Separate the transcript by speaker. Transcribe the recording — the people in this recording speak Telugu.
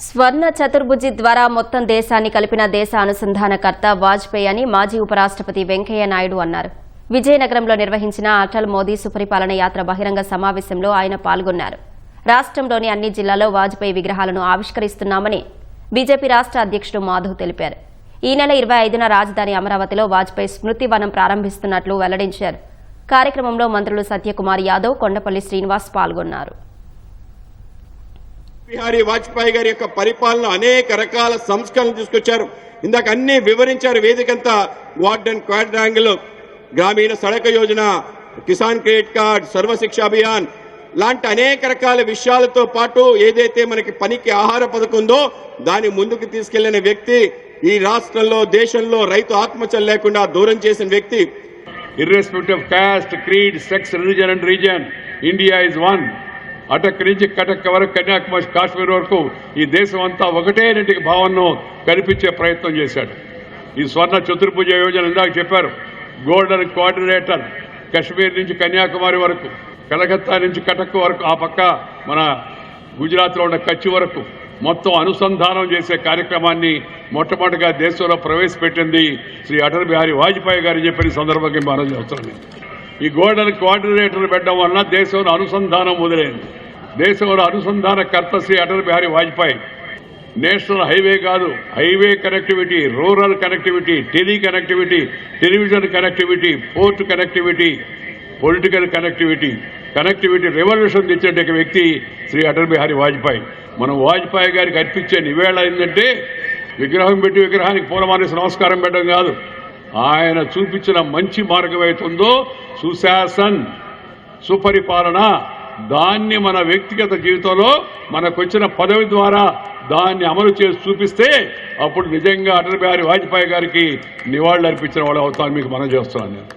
Speaker 1: స్వర్ణ చతుర్భుజి ద్వారా మొత్తం దేశాన్ని కలిపిన దేశ అనుసంధానకర్త వాజ్పేయి అని మాజీ ఉపరాష్ట్రపతి వెంకయ్య నాయుడు అన్నారు. విజయనగరంలో నిర్వహించిన అటల్ మోదీ సుపరిపాలన యాత్ర బహిరంగ సమావేశంలో ఆయన పాల్గొన్నారు. రాష్ట్రంలోని అన్ని జిల్లాల్లో వాజ్పేయి విగ్రహాలను ఆవిష్కరిస్తున్నామని బీజేపీ రాష్ట్ర అధ్యక్షుడు మాధవ్ తెలిపారు. ఈ నెల 25న రాజధాని అమరావతిలో వాజ్పేయి స్మృతి వనం ప్రారంభిస్తున్నట్లు వెల్లడించారు. కార్యక్రమంలో మంత్రులు సత్యకుమార్ యాదవ్, కొండపల్లి శ్రీనివాస్ పాల్గొన్నారు.
Speaker 2: బిహారీ వాజ్పేయి గారి యొక్క పరిపాలన అనేక రకాల సంస్కరణలు తీసుకొచ్చారు. ఇందాక అన్ని వివరించారు. వేదికంతా వార్డన్ క్వాడ్రాంగిల్, గ్రామీణ సడక యోజన, కిసాన్ క్రెడిట్ కార్డ్, సర్వశిక్ష అభియాన్ లాంటి అనేక రకాల విషయాలతో పాటు ఏదైతే మనకి పనికి ఆహార పథకం ఉందో దాన్ని ముందుకు తీసుకెళ్లిన వ్యక్తి, ఈ రాష్ట్రంలో దేశంలో రైతు ఆత్మహత్యలు లేకుండా దూరం చేసిన వ్యక్తి.
Speaker 3: Irrespective of cost, creed, sex, religion and reason, India is one. Attic నుంచి కటక్ వరకు, కన్యాకుమారి, కాశ్మీర్ వరకు ఈ దేశం అంతా ఒకటే ఇంటికి భావనను కల్పించే ప్రయత్నం చేశాడు. ఈ స్వర్ణ చతుర్భుజ యోజన ఇందాక చెప్పారు. గోల్డెన్ కోఆర్డినేటర్ కశ్మీర్ నుంచి కన్యాకుమారి వరకు, కలకత్తా నుంచి కటక్ వరకు, ఆ పక్క మన గుజరాత్లో ఉన్న కచ్ వరకు మొత్తం అనుసంధానం చేసే కార్యక్రమాన్ని మొట్టమొదటిగా దేశంలో ప్రవేశపెట్టింది శ్రీ అటల్ బిహారీ వాజ్పేయి గారు చెప్పిన సందర్భంగా మనం చేస్తున్నాం. ఈ గోల్డెన్ కోఆర్డినేటర్ పెట్టడం వలన దేశంలో అనుసంధానం మొదలైంది. దేశంలో అనుసంధానకర్త శ్రీ అటల్ బిహారీ వాజ్పేయి. నేషనల్ హైవే కాదు, highway connectivity, rural connectivity, tele connectivity, television connectivity, port connectivity, political connectivity revolution తెచ్చిన వ్యక్తి శ్రీ అటల్ బిహారీ వాజ్పేయి. మనం వాజ్పేయి గారికి అర్పించే నివేళ ఏంటంటే విగ్రహం పెట్టి విగ్రహానికి పూలమానేసి నమస్కారం పెట్టడం కాదు. ఆయన చూపించిన మంచి మార్గం అవుతుందో సుశాసన్, సుపరిపాలన, దాన్ని మన వ్యక్తిగత జీవితంలో మనకొచ్చిన పదవి ద్వారా దాన్ని అమలు చేసి చూపిస్తే అప్పుడు నిజంగా అటల్ బిహారీ వాజ్పేయి గారికి నివాళులు అర్పించిన వాళ్ళు అవుతాను మీకు మనం చేస్తున్నాను నేను.